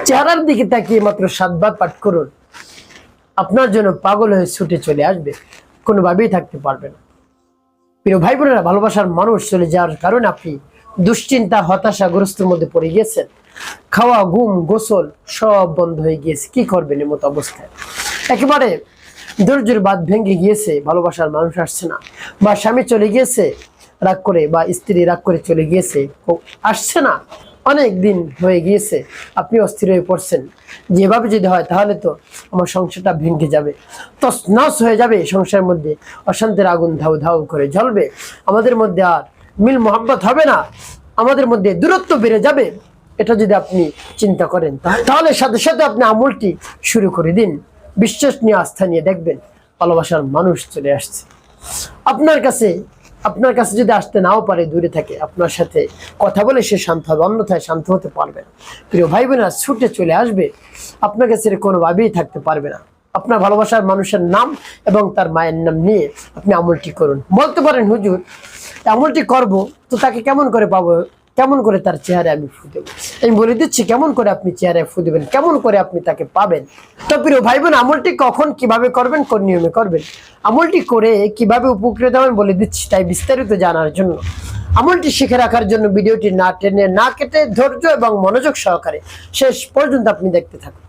চেহারার দিকে তাকিয়ে মাত্র 7 বার পাঠ করুন, আপনার জন্য পাগল হয়ে ছুটে চলে আসবে, কোনোভাবেই থাকতে পারবে না। প্রিয় ভাই বোনেরা, ভালোবাসার মানুষ চলে যাওয়ার কারণে আপনি দুশ্চিন্তা হতাশাগ্রস্তের মধ্যে পড়ে গিয়েছেন। খাওয়া, ঘুম, গোসল সব বন্ধ হয়ে গিয়েছে। কি করবেন এমত অবস্থায়? একেবারে ধৈর্যের বাঁধ ভেঙে গিয়েছে, ভালোবাসার মানুষ আসছে না, বা স্বামী চলে গিয়েছে রাগ করে, বা স্ত্রী রাগ করে চলে গিয়েছে, আসছে না, অনেক দিন হয়ে গিয়েছে। আপনি অস্থির হয়ে পড়ছেন, যেভাবে যদি হয় তাহলে তো আমার সংসারটা ভেঙে যাবে, তছনছ হয়ে যাবে, সংসারের মধ্যে অশান্তির আগুন ধাউ ধাউ করে জ্বলবে, আমাদের মধ্যে আর মিল মোহাব্বত হবে না, আমাদের মধ্যে দূরত্ব বেড়ে যাবে। এটা যদি আপনি চিন্তা করেন তাহলে সাথে সাথে আপনি আমলটি শুরু করে দিন। বিশ্বাস নিয়ে, আস্থা নিয়ে দেখবেন ভালোবাসার মানুষ চলে আসছে আপনার কাছে। আপনার কাছে যদি আসতে নাও পারে, দূরে থাকে, আপনার সাথে কথা বলে সে শান্ত হবে, অন্যথায় শান্ত হতে পারবে না। প্রিয় ভাই বোনেরা, ছুটে চলে আসবে, আপনার কাছে কোনোভাবেই থাকতে পারবে না। আপনার ভালোবাসার মানুষের নাম এবং তার মায়ের নাম নিয়ে আপনি আমলটি করুন। বলতে পারেন, হুজুর আমলটি করব তো তাকে কেমন করে পাবো, কেমন করে তার চেহারায় আমি ফু দেবো? আমি বলে দিচ্ছি কেমন করে আপনি চেহারায় ফু দেবেন, কেমন করে আপনি তাকে পাবেন। তো প্রিয় ভাই বোন, আমলটি কখন কিভাবে করবেন, কোন নিয়মে করবেন, আমলটি করে কিভাবে উপকৃত হবেন বলে দিচ্ছি। তাই বিস্তারিত জানার জন্য, আমলটি শিখে রাখার জন্য ভিডিওটি না টেনে না কেটে ধৈর্য এবং মনোযোগ সহকারে শেষ পর্যন্ত আপনি দেখতে থাকুন,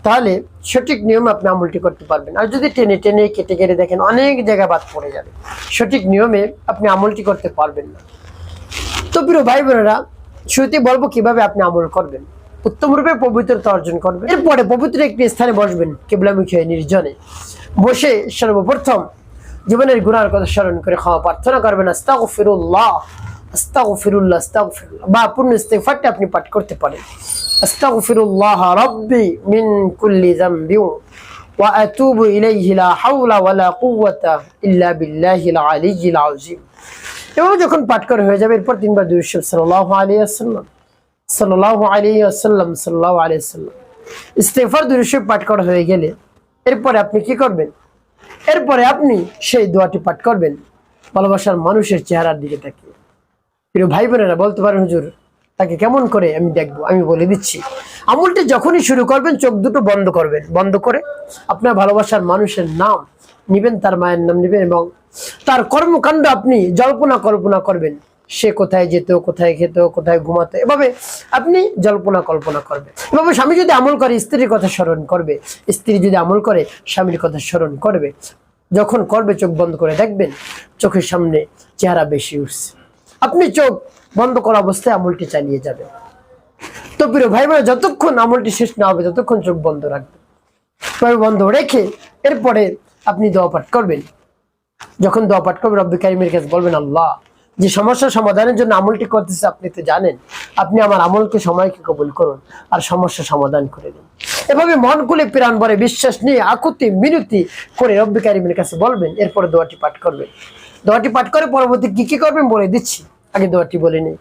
তাহলে সঠিক নিয়মে আপনি আমলটি করতে পারবেন। আর যদি টেনে টেনে কেটে কেটে দেখেন, অনেক জায়গা বাদ পড়ে যাবে, সঠিক নিয়মে আপনি আমলটি করতে পারবেন না। তো প্রিয় ভাই বোনেরা, শুরুতে বলবো কিভাবে আপনি আমল করবেন। উত্তম রূপে পবিত্রতা অর্জন করবেন। এরপরে পবিত্র একটি স্থানে বসবেন, কিবলামুখী হয়ে নির্জনে বসে সর্বপ্রথম জীবনের গুনার কথা স্মরণ করে ক্ষমা প্রার্থনা করবেন। আস্তাগফিরুল্লাহ, আস্তাগফিরুল্লাহ, আস্তাগফিরুল্লাহ, বা পূর্ণ ইস্তিগফারটি আপনি পাঠ করতে পারেন। আস্তাগফিরুল্লাহ রাব্বি মিন কুল্লি যামবি ওয়া আতুবু ইলাইহি লা হাওলা ওয়ালা কুওয়াতা ইল্লা বিল্লাহিল আলিয়্যিল আযীম। এবং যখন পাঠ করে হয়ে যাবে, এরপর 3 বার দুরূদ শরীফ সাল্লাল্লাহু আলাইহি ওয়াসাল্লাম, সাল্লাল্লাহু আলাইহি ওয়াসাল্লাম, সাল্লাল্লাহু আলাইহি ওয়াসাল্লাম, ইস্তিগফার দুরূদ শরীফ পাঠ করা হয়ে গেলে এরপরে আপনি কি করবেন? এরপরে আপনি সেই দোয়াটি পাঠ করবেন ভালোবাসার মানুষের চেহারার দিকে তাকিয়ে। প্রিয় ভাই বোনেরা, বলতে পারেন, হুজুর তাকে কেমন করে আমি দেখবো? আমি বলে দিচ্ছি। আমলটি যখনই শুরু করবেন, চোখ দুটো বন্ধ করবেন, বন্ধ করে আপনার ভালোবাসার মানুষের নাম নিবেন, তার মায়ের নাম নিবেন, এবং তার কর্মকাণ্ড আপনি কল্পনা করবেন। সে কোথায় যেত, কোথায় খেত, কোথায় ঘুমাতো, এভাবে আপনি কল্পনা করবেন। এভাবে স্বামী যদি আমল করে, স্ত্রীর কথা স্মরণ করবে, স্ত্রী যদি আমল করে, স্বামীর কথা স্মরণ করবে। যখন করবে, চোখ বন্ধ করে দেখবেন চোখের সামনে চেহারা বেশি উঠছে। আপনি চোখ বন্ধ করা অবস্থায় আমলটি চালিয়ে যাবেন। তো প্রিয় ভাই বোনেরা, যতক্ষণ আমলটি শেষ না হবে ততক্ষণ চোখ বন্ধ রাখবেন। বন্ধ রেখে এরপরে আপনি দোয়া পাঠ করবেন। যখন দোয়া পাঠ করবেন, রব্বি কারিমের কাছে বলবেন, আল্লাহ, যে সমস্যা সমাধানের জন্য আমলটি করতেছে আপনি তো জানেন, আপনি আমার আমলকে সময়কে কবুল করুন আর সমস্যা সমাধান করে দিন। এভাবে মন খুলে প্রাণ ভরে বিশ্বাস নিয়ে আকুতি মিনতি করে রব্বি কারিমের কাছে বলবেন। এরপরে দোয়াটি পাঠ করবেন। দোয়াটি পাঠ করে পরবর্তী কি করবেন বলে দিচ্ছি, আগে দোয়াটি বলে নিই।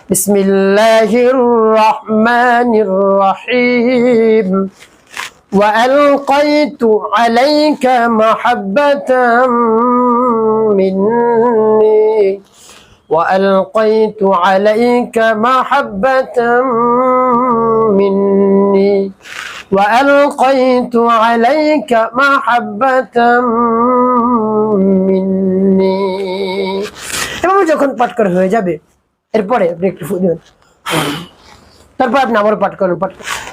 বিসমিল্লাহির রহমানির রহিম। وألقيت عليك محبة مني وألقيت عليك محبة مني وألقيت عليك محبة مني। এভাবে যখন পাঠ করা হয়ে যাবে, এরপরে আপনি একটু ফু দিবেন, তারপর আপনি আবার পাঠ করেন।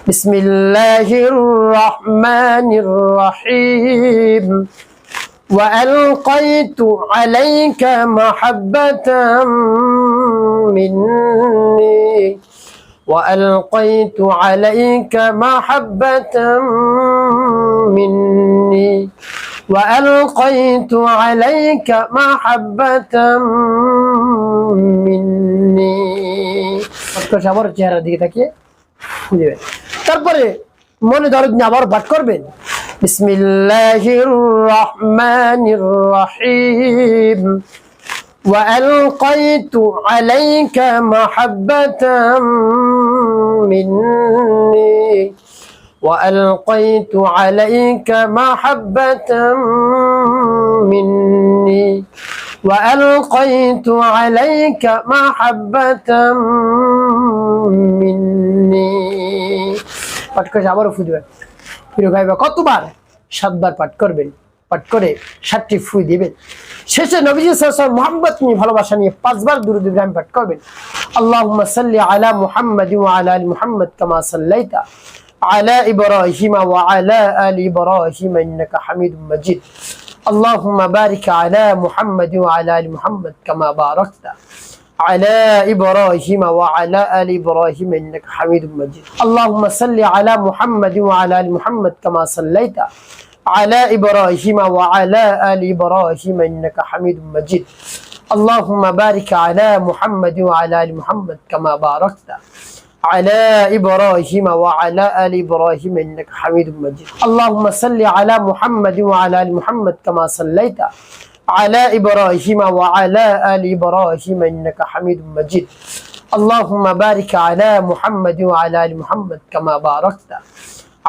বিসমিল্লাহির রহমানির রহিম। وألقيت عليك محبة مني وألقيت عليك محبة مني وألقيت عليك محبة مني। আবার চেহারার দিকে তাকিয়ে দিবেন। তারপরে মনে দরদ নিয়ে আবার পাঠ করবেন। বিসমিল্লাহির রহমানির রহিম। وألقيت عليك محبة مني وألقيت عليك محبة مني وألقيت عليك محبة مني। পাঠ করে আবারও ফু দিবেন। প্রিয় ভাই বা কতবার? 7 বার পাঠ করবেন। পাঠ করে 7টি ফু দিবেন। শেষে নবীজি সাল্লাল্লাহু আলাইহি ওয়াসাল্লাম মুহাব্বত নিয়ে ভালোবাসা নিয়ে 5 বার দুরূদ ইব্রাহিম পাঠ করবেন। আল্লাহুম্মা সাল্লি আলা মুহাম্মাদ ওয়া আলা আলি মুহাম্মাদ কামা সাল্লাইতা আলা ইব্রাহিম ওয়া আলা আলি ইব্রাহিম ইন্নাকা হামিদুম মাজিদ। আল্লাহুম্মা বারিক আলা মুহাম্মাদ ওয়া আলা আলি মুহাম্মাদ কামা বারাকতা على إبراهيم وعلى آل إبراهيم إنك حميد مجيد. اللهم صل على محمد وعلى آل محمد كما صليت على إبراهيم وعلى آل إبراهيم إنك حميد مجيد. اللهم بارك على محمد وعلى آل محمد كما باركت على إبراهيم وعلى آل إبراهيم إنك حميد مجيد. اللهم صل على محمد وعلى آل محمد كما صليت على إبراهيم وعلى آل إبراهيم إنك حميد مجيد. اللهم بارك على محمد وعلى آل محمد كما باركت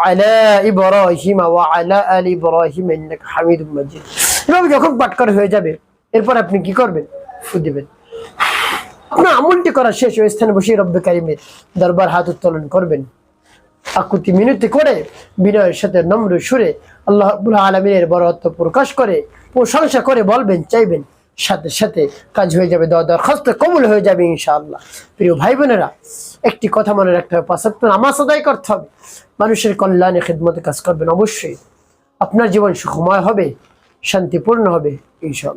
على إبراهيم وعلى آل إبراهيم إنك حميد مجيد. এভাবে যখন পাঠ করা হয়ে যাবে এরপর আপনি কি করবেন? ফু দিবেন। আপনার আমলটি করা শেষ ওই স্থানে বসে রব্বে কারিমের দরবার হাত উত্তোলন করবেন। আকুতি মিনতি করে বিনয়ের সাথে নম্র সুরে আল্লাহ রাব্বুল আলামিনের বরত্ব প্রকাশ করে প্রশংসা করে বলবেন, চাইবেন, সাথে সাথে কাজ হয়ে যাবে, দরখাস্ত কবুল হয়ে যাবে ইনশাআল্লাহ। প্রিয় ভাই বোনেরা, একটি কথা মনে রাখতে হবে, 5 ওয়াক্ত নামাজ আদায় করতে হবে, মানুষের কল্যাণে খিদমতে কাজ করবেন। অবশ্যই আপনার জীবন সুখময় হবে, শান্তিপূর্ণ হবে ইনশাআল্লাহ।